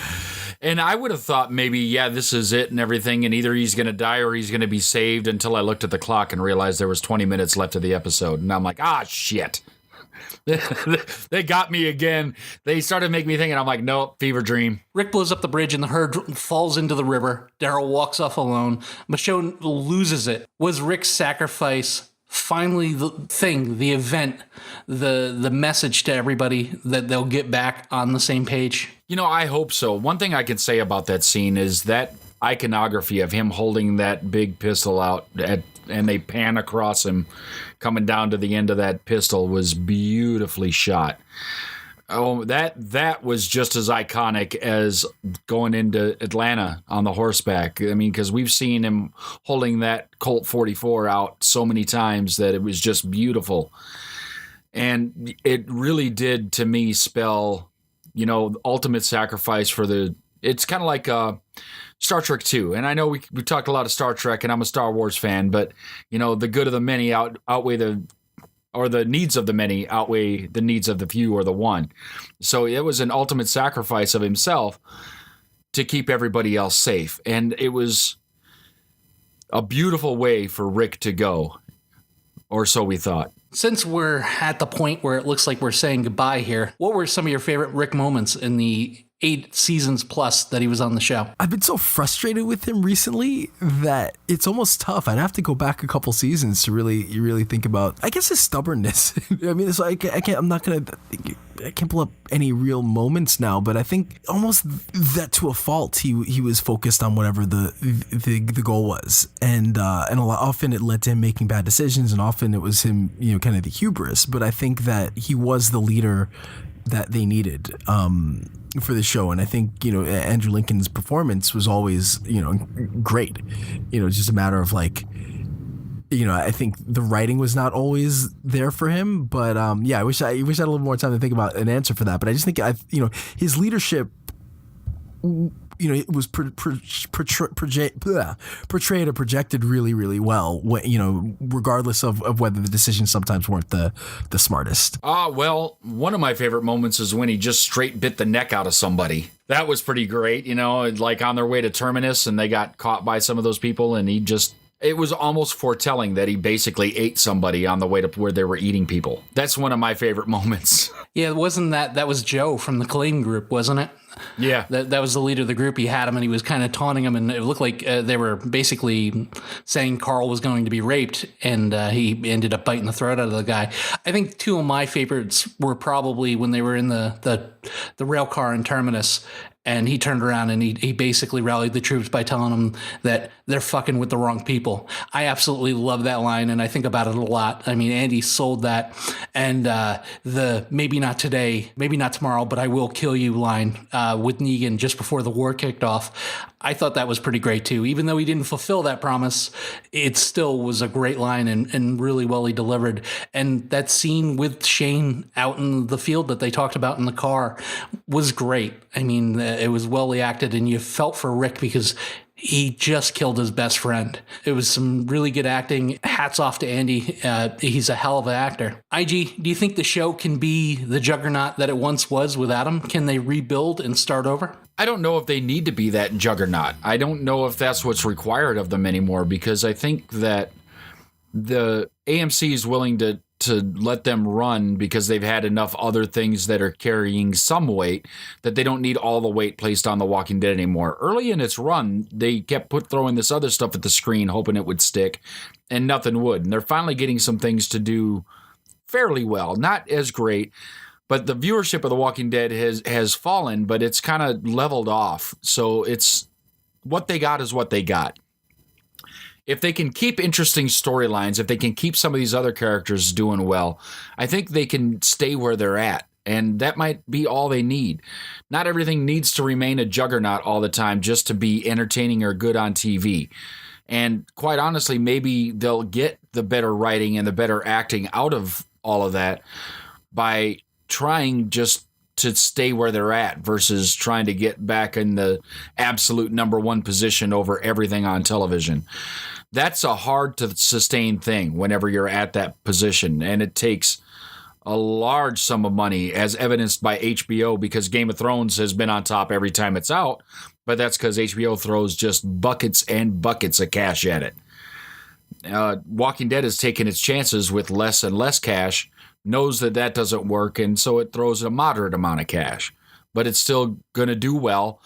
And I would have thought maybe, yeah, this is it and everything, and either he's going to die or he's going to be saved, until I looked at the clock and realized there was 20 minutes left of the episode. And I'm like, shit. They got me again. They started making me think, and I'm like, nope, fever dream. Rick blows up the bridge and the herd falls into the river. Daryl walks off alone. Michonne loses it. Was Rick's sacrifice finally the thing, the event, the message to everybody that they'll get back on the same page? I hope so. One thing I can say about that scene is that iconography of him holding that big pistol out and they pan across him coming down to the end of that pistol was beautifully shot. Oh, that was just as iconic as going into Atlanta on the horseback. I mean, because we've seen him holding that Colt 44 out so many times that it was just beautiful. And it really did, to me, spell, ultimate sacrifice for it's kind of like Star Trek 2. And I know we talked a lot of Star Trek, and I'm a Star Wars fan, but, the good of the many outweigh the needs of the many outweigh the needs of the few or the one. So it was an ultimate sacrifice of himself to keep everybody else safe. And it was a beautiful way for Rick to go, or so we thought. Since we're at the point where it looks like we're saying goodbye here, what were some of your favorite Rick moments in the 8 seasons plus that he was on the show? I've been so frustrated with him recently that it's almost tough. I'd have to go back a couple seasons to really think about, I guess, his stubbornness. I mean, so I can't pull up any real moments now, but I think almost that to a fault, he was focused on whatever the goal was, and often it led to him making bad decisions, and often it was him, kind of the hubris. But I think that he was the leader that they needed for the show. And I think, Andrew Lincoln's performance was always, great. It's just a matter of like, I think the writing was not always there for him, but I wish I had a little more time to think about an answer for that. But I just think his leadership, it was portrayed or projected really, really well, regardless of whether the decisions sometimes weren't the smartest. Well, one of my favorite moments is when he just straight bit the neck out of somebody. That was pretty great, like on their way to Terminus, and they got caught by some of those people, and it was almost foretelling that he basically ate somebody on the way to where they were eating people. That's one of my favorite moments. Yeah, that was Joe from the Claim group, wasn't it? Yeah. That was the leader of the group. He had him, and he was kind of taunting him, and it looked like they were basically saying Carl was going to be raped, and he ended up biting the throat out of the guy. I think 2 of my favorites were probably when they were in the rail car in Terminus, and he turned around and he basically rallied the troops by telling them that they're fucking with the wrong people. I absolutely love that line, and I think about it a lot. I mean, Andy sold that, and the maybe not today, maybe not tomorrow, but I will kill you line with Negan just before the war kicked off. I thought that was pretty great too. Even though he didn't fulfill that promise, it still was a great line and really well he delivered. And that scene with Shane out in the field that they talked about in the car was great. I mean, it was well acted, and you felt for Rick because he just killed his best friend. It was some really good acting. Hats off to Andy. He's a hell of an actor. IG, do you think the show can be the juggernaut that it once was without him? Can they rebuild and start over? I don't know if they need to be that juggernaut. I don't know if that's what's required of them anymore, because I think that the AMC is willing to let them run because they've had enough other things that are carrying some weight that they don't need all the weight placed on The Walking Dead anymore. Early in its run, they kept throwing this other stuff at the screen, hoping it would stick, and nothing would. And they're finally getting some things to do fairly well. Not as great, but the viewership of The Walking Dead has fallen, but it's kind of leveled off. So it's what they got is what they got. If they can keep interesting storylines, if they can keep some of these other characters doing well, I think they can stay where they're at. And that might be all they need. Not everything needs to remain a juggernaut all the time just to be entertaining or good on TV. And quite honestly, maybe they'll get the better writing and the better acting out of all of that by trying just to stay where they're at versus trying to get back in the absolute number one position over everything on television. That's a hard to sustain thing whenever you're at that position, and it takes a large sum of money, as evidenced by HBO, because Game of Thrones has been on top every time it's out, but that's because HBO throws just buckets and buckets of cash at it. Walking Dead has taken its chances with less and less cash, knows that doesn't work, and so it throws a moderate amount of cash. But it's still going to do well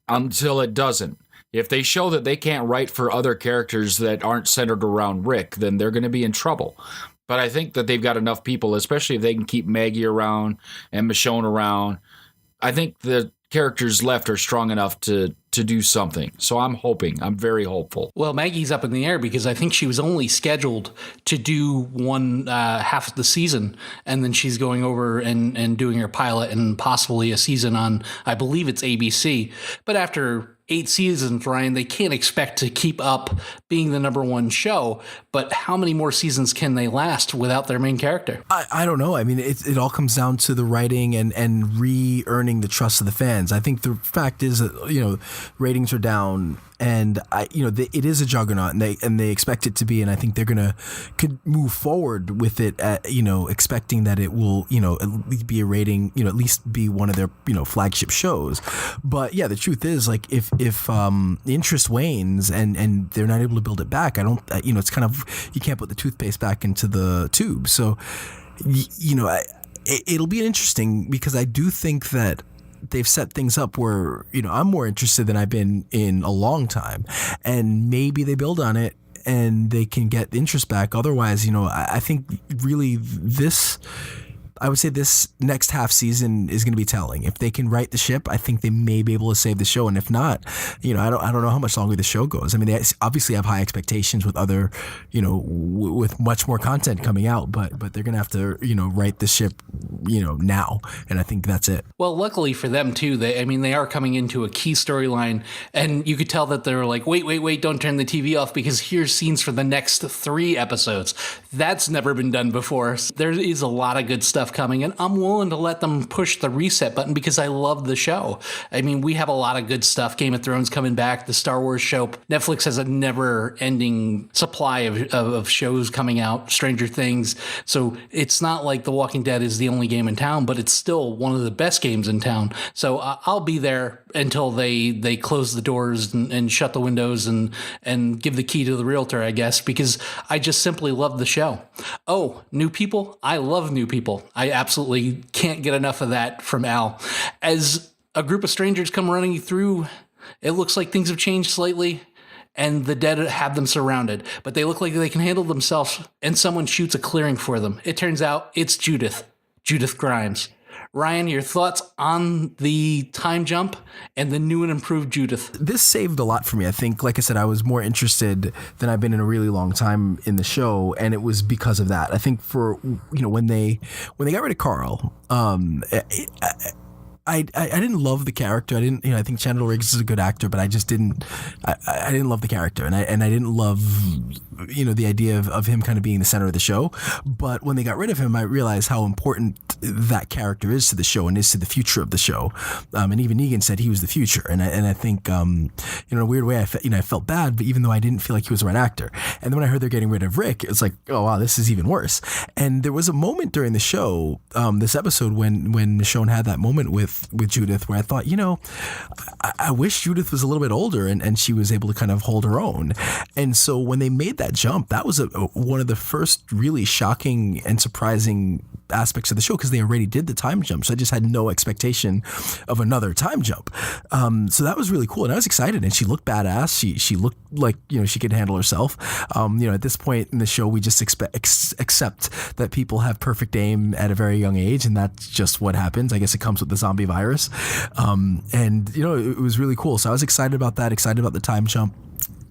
until it doesn't. If they show that they can't write for other characters that aren't centered around Rick, then they're going to be in trouble. But I think that they've got enough people, especially if they can keep Maggie around and Michonne around. I think the characters left are strong enough to do something. So I'm very hopeful. Well, Maggie's up in the air because I think she was only scheduled to do one half of the season, and then she's going over and doing her pilot and possibly a season on, I believe it's ABC. But after 8 seasons, Ryan, they can't expect to keep up being the number one show. But how many more seasons can they last without their main character? I don't know. I mean, it all comes down to the writing and re-earning the trust of the fans. I think the fact is that, ratings are down, and it is a juggernaut, and they expect it to be, and I think they're could move forward with it, expecting that it will, at least be a rating, at least be one of their, flagship shows. But yeah, the truth is, like, if the interest wanes and they're not able to build it back, I don't, it's kind of, you can't put the toothpaste back into the tube. So, it'll be interesting, because I do think that they've set things up where, I'm more interested than I've been in a long time, and maybe they build on it and they can get the interest back. Otherwise, I think really I would say this next half season is going to be telling. If they can right the ship, I think they may be able to save the show. And if not, I don't know how much longer the show goes. I mean, they obviously have high expectations with other, with much more content coming out, but they're going to have to, right the ship, now. And I think that's it. Well, luckily for them too, they are coming into a key storyline, and you could tell that they're like, wait, don't turn the TV off, because here's scenes for the next 3 episodes. That's never been done before. There is a lot of good stuff coming, and I'm willing to let them push the reset button because I love the show. I mean, we have a lot of good stuff. Game of Thrones coming back, the Star Wars show. Netflix has a never-ending supply of shows coming out, Stranger Things. So it's not like The Walking Dead is the only game in town, but it's still one of the best games in town. So I'll be there until they close the doors and shut the windows and give the key to the realtor, I guess, because I just simply love the show. Oh, new people? I love new people. I absolutely can't get enough of that from Al. As a group of strangers come running through, it looks like things have changed slightly, and the dead have them surrounded, but they look like they can handle themselves, and someone shoots a clearing for them. It turns out it's Judith Grimes. Ryan, your thoughts on the time jump and the new and improved Judith? This saved a lot for me. I think, like I said, I was more interested than I've been in a really long time in the show, and it was because of that. I think for, when they got rid of Carl, I didn't love the character. I didn't, I think Chandler Riggs is a good actor, but I just didn't, I didn't love the character, and I didn't love, the idea of him kind of being the center of the show. But when they got rid of him, I realized how important that character is to the show and is to the future of the show. And even Negan said he was the future. And I think, in a weird way, I felt bad, but even though I didn't feel like he was the right actor. And then when I heard they're getting rid of Rick, it was like, oh wow, this is even worse. And there was a moment during the show, this episode, when Michonne had that moment with Judith, where I thought, I wish Judith was a little bit older and she was able to kind of hold her own. And so when they made that jump, that was one of the first really shocking and surprising aspects of the show, because they already did the time jump. So I just had no expectation of another time jump. So that was really cool. And I was excited, and she looked badass. She looked like, she could handle herself. At this point in the show, we just accept that people have perfect aim at a very young age, and that's just what happens. I guess it comes with the zombie virus. It was really cool. So I was excited about that, excited about the time jump.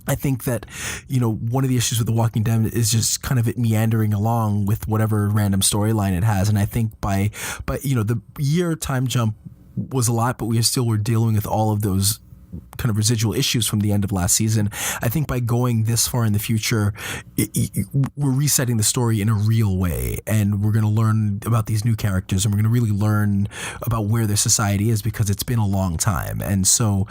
I think that, one of the issues with The Walking Dead is just kind of it meandering along with whatever random storyline it has. And I think by the year time jump was a lot, but we still were dealing with all of those kind of residual issues from the end of last season. I think by going this far in the future, we're resetting the story in a real way, and we're going to learn about these new characters, and we're going to really learn about where their society is, because it's been a long time. And so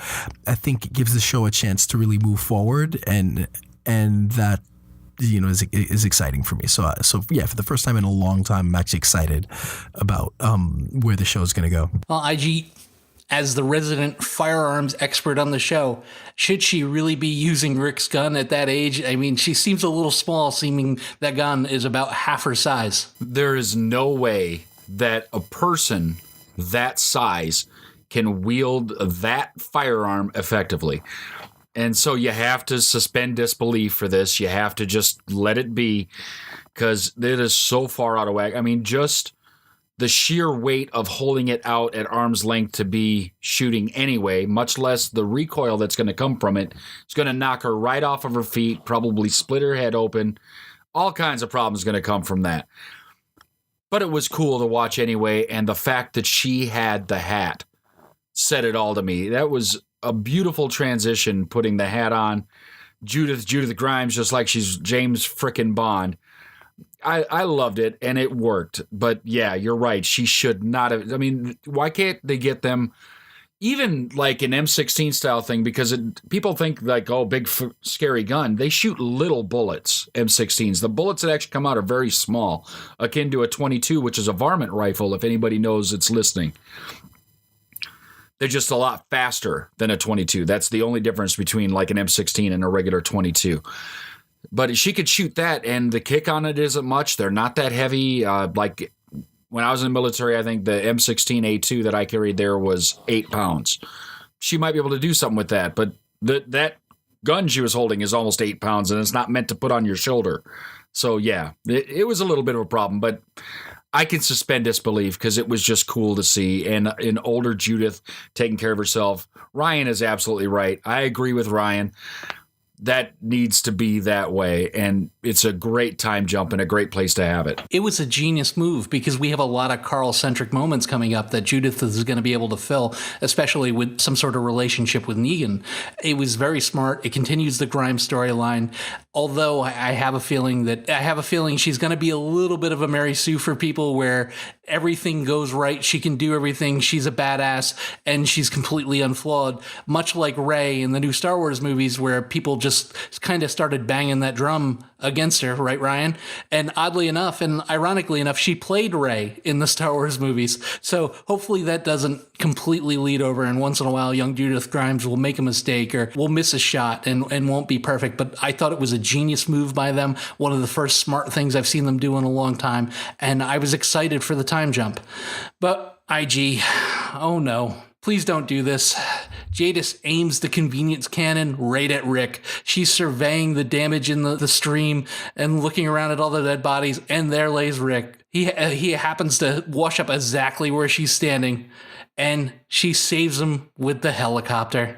I think it gives the show a chance to really move forward, and that is exciting for me. So yeah, for the first time in a long time, I'm actually excited about where the show is going to go. Well, IG, as the resident firearms expert on the show, should she really be using Rick's gun at that age? I mean, she seems a little small, seeming that gun is about half her size. There is no way that a person that size can wield that firearm effectively. And so you have to suspend disbelief for this. You have to just let it be, because it is so far out of whack. I mean, just the sheer weight of holding it out at arm's length to be shooting anyway, much less the recoil that's going to come from it, is going to knock her right off of her feet, probably split her head open. All kinds of problems going to come from that. But it was cool to watch anyway, and the fact that she had the hat said it all to me. That was a beautiful transition, putting the hat on. Judith Grimes, just like she's James frickin' Bond. I loved it, and it worked. But yeah, you're right. She should not have. I mean, why can't they get them even like an M16 style thing? Because people think like, oh, big scary gun. They shoot little bullets, M16s. The bullets that actually come out are very small, akin to a 22, which is a varmint rifle, if anybody knows it's listening. They're just a lot faster than a 22. That's the only difference between like an M16 and a regular 22. But she could shoot that, and the kick on it isn't much. They're not that heavy. Like when I was in the military, I think the M16A2 that I carried there was 8 pounds. She might be able to do something with that, but that gun she was holding is almost 8 pounds, and it's not meant to put on your shoulder. So yeah, it was a little bit of a problem, but I can suspend disbelief because it was just cool to see. And an older Judith taking care of herself. Ryan is absolutely right. I agree with Ryan. That needs to be that way, and it's a great time jump and a great place to have it. It was a genius move because we have a lot of Carl-centric moments coming up that Judith is going to be able to fill, especially with some sort of relationship with Negan. It was very smart. It continues the Grimes storyline, although I have a feeling she's going to be a little bit of a Mary Sue for people where everything goes right. She can do everything. She's a badass, and she's completely unflawed, much like Rey in the new Star Wars movies where people just kind of started banging that drum against her, right, Ryan? And oddly enough, and ironically enough, she played Rey in the Star Wars movies. So hopefully that doesn't completely lead over, and once in a while, young Judith Grimes will make a mistake or will miss a shot and won't be perfect. But I thought it was a genius move by them, one of the first smart things I've seen them do in a long time, and I was excited for the time jump. But IG, oh no. Please don't do this. Jadis aims the convenience cannon right at Rick. She's surveying the damage in the stream and looking around at all the dead bodies, and there lays Rick. He happens to wash up exactly where she's standing, and she saves him with the helicopter.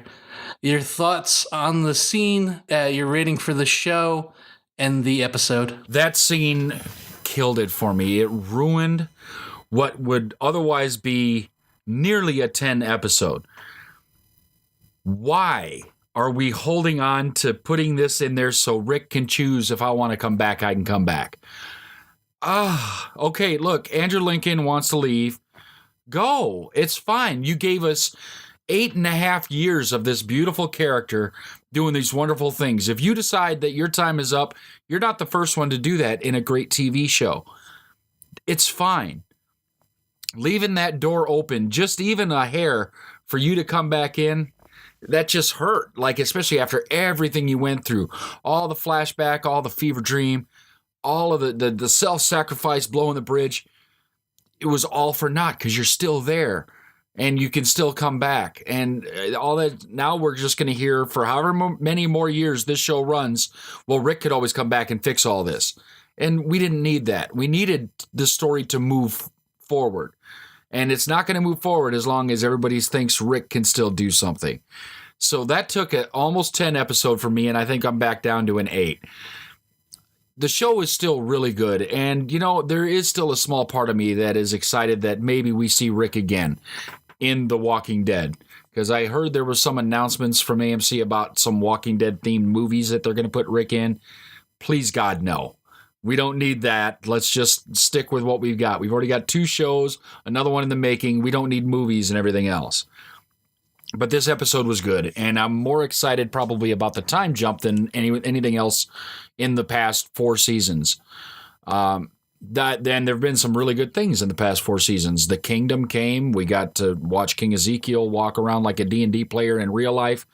Your thoughts on the scene, your rating for the show, and the episode? That scene killed it for me. It ruined what would otherwise be nearly a 10 episode. Why are we holding on to putting this in there so Rick can choose if I want to come back, I can come back? Okay, look, Andrew Lincoln wants to leave. Go. It's fine. You gave us 8.5 years of this beautiful character doing these wonderful things. If you decide that your time is up, you're not the first one to do that in a great TV show. It's fine. Leaving that door open, just even a hair for you to come back in, that just hurt. Like, especially after everything you went through, all the flashback, all the fever dream, all of the self-sacrifice blowing the bridge, it was all for naught because you're still there and you can still come back. And all that, now we're just going to hear for however many more years this show runs, well, Rick could always come back and fix all this. And we didn't need that. We needed the story to move forward. And it's not going to move forward as long as everybody thinks Rick can still do something. So that took an almost 10 episode for me, and I think I'm back down to an 8. The show is still really good, and, you know, there is still a small part of me that is excited that maybe we see Rick again in The Walking Dead, because I heard there were some announcements from AMC about some Walking Dead-themed movies that they're going to put Rick in. Please, God, no. We don't need that. Let's just stick with what we've got. We've already got 2 shows, another one in the making. We don't need movies and everything else. But this episode was good, and I'm more excited probably about the time jump than anything else in the past 4 seasons. Then there have been some really good things in the past 4 seasons. The Kingdom came. We got to watch King Ezekiel walk around like a D&D player in real life.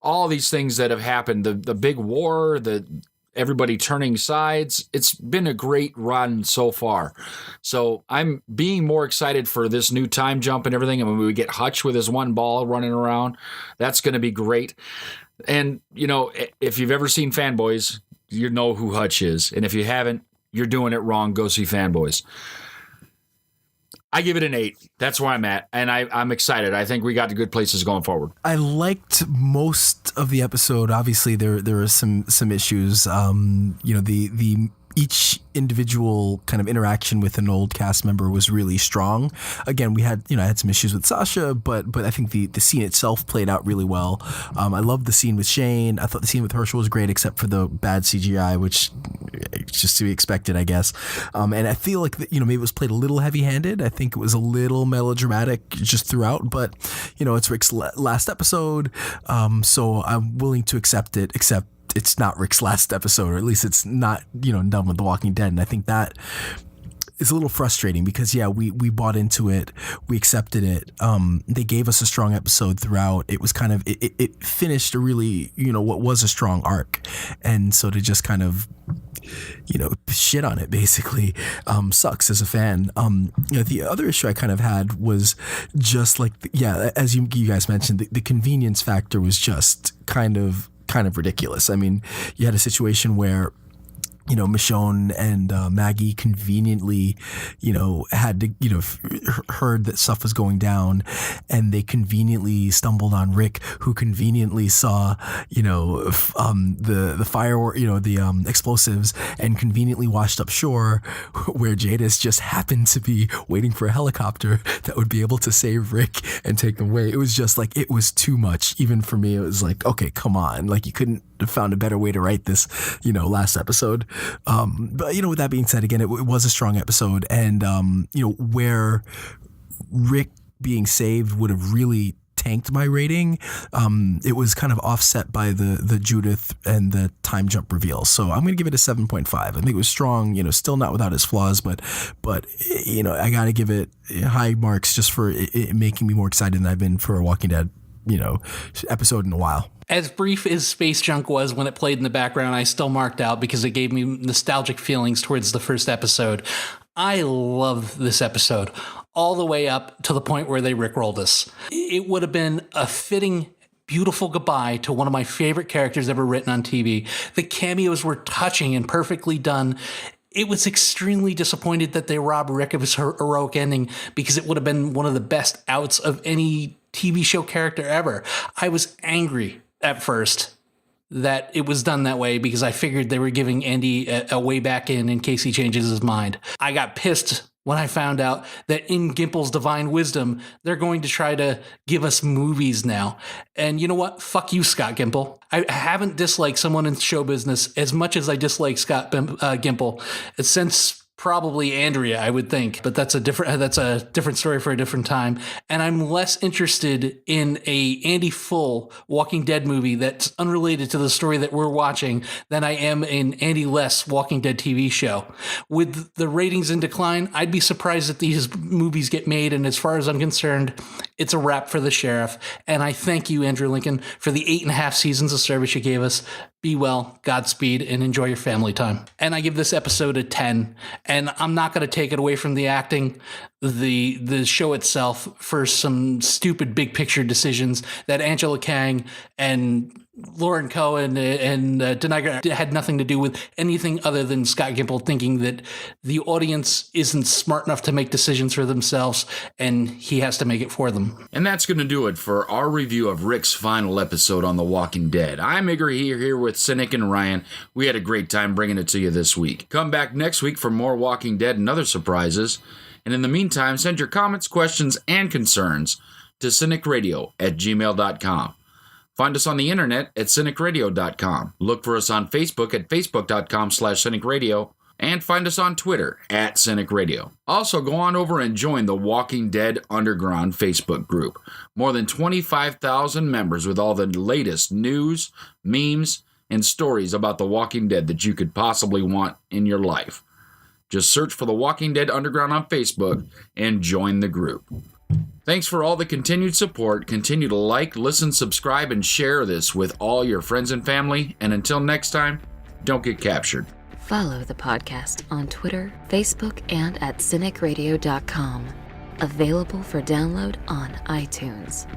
All these things that have happened, the big war, everybody turning sides. It's been a great run so far. So I'm being more excited for this new time jump and everything. And when we get Hutch with his one ball running around, that's going to be great. And, you know, if you've ever seen Fanboys, you know who Hutch is. And if you haven't, you're doing it wrong. Go see Fanboys. I give it an 8. That's where I'm at, and I'm excited. I think we got the good places going forward. I liked most of the episode. Obviously, there are some issues. You know, the each individual kind of interaction with an old cast member was really strong. Again, we had, I had some issues with Sasha, but I think the scene itself played out really well. I loved the scene with Shane. I thought the scene with Herschel was great, except for the bad CGI, which just to be expected, I guess. And I feel like, maybe it was played a little heavy-handed. I think it was a little melodramatic just throughout, but, it's Rick's last episode, so I'm willing to accept it, except it's not Rick's last episode, or at least it's not, done with The Walking Dead. And I think that is a little frustrating because, we bought into it. We accepted it. They gave us a strong episode throughout. It was kind of, it finished a really, what was a strong arc. And so to just kind of, shit on it basically sucks as a fan. The other issue I kind of had was just like, as you guys mentioned, the convenience factor was just kind of ridiculous. I mean, you had a situation where, Michonne and Maggie conveniently, had to, heard that stuff was going down, and they conveniently stumbled on Rick, who conveniently saw, the firework, the explosives, and conveniently washed up shore, where Jadis just happened to be waiting for a helicopter that would be able to save Rick and take them away. It was just like, it was too much. Even for me, it was like, okay, come on. Like, you couldn't have found a better way to write this, last episode. But, with that being said, again, it was a strong episode, and, where Rick being saved would have really tanked my rating, it was kind of offset by the Judith and the time jump reveal. So I'm going to give it a 7.5. I think it was strong, still not without its flaws, but I got to give it high marks just for it making me more excited than I've been for a Walking Dead, episode in a while. As brief as Space Junk was when it played in the background, I still marked out because it gave me nostalgic feelings towards the first episode. I love this episode all the way up to the point where they rickrolled us. It would have been a fitting, beautiful goodbye to one of my favorite characters ever written on TV. The cameos were touching and perfectly done. It was extremely disappointed that they robbed Rick of his heroic ending because it would have been one of the best outs of any TV show character ever. I was angry at first that it was done that way because I figured they were giving Andy a way back in case he changes his mind. I got pissed when I found out that in Gimple's divine wisdom, they're going to try to give us movies now. And you know what? Fuck you, Scott Gimple. I haven't disliked someone in show business as much as I dislike Scott Gimple since probably Andrea, I would think, but that's a different story for a different time. And I'm less interested in a Andy Full Walking Dead movie that's unrelated to the story that we're watching than I am in Andy Less Walking Dead TV show. With the ratings in decline, I'd be surprised if these movies get made. And as far as I'm concerned, it's a wrap for the sheriff. And I thank you, Andrew Lincoln, for the 8.5 seasons of service you gave us. Be well, Godspeed, and enjoy your family time. And I give this episode a 10. And I'm not going to take it away from the acting, the show itself, for some stupid big picture decisions that Angela Kang and Lauren Cohen and Denai had nothing to do with anything other than Scott Gimple thinking that the audience isn't smart enough to make decisions for themselves and he has to make it for them. And that's going to do it for our review of Rick's final episode on The Walking Dead. I'm Igrihe here with Cinik and Ryan. We had a great time bringing it to you this week. Come back next week for more Walking Dead and other surprises. And in the meantime, send your comments, questions, and concerns to CINIKRADIO@gmail.com. Find us on the internet at CINIKRADIO.com. Look for us on Facebook at Facebook.com/CINIKRADIO. And find us on Twitter at CINIKRADIO. Also, go on over and join the Walking Dead Underground Facebook group. More than 25,000 members with all the latest news, memes, and stories about The Walking Dead that you could possibly want in your life. Just search for The Walking Dead Underground on Facebook and join the group. Thanks for all the continued support. Continue to like, listen, subscribe, and share this with all your friends and family. And until next time, don't get captured. Follow the podcast on Twitter, Facebook, and at CINIKRADIO.com. Available for download on iTunes.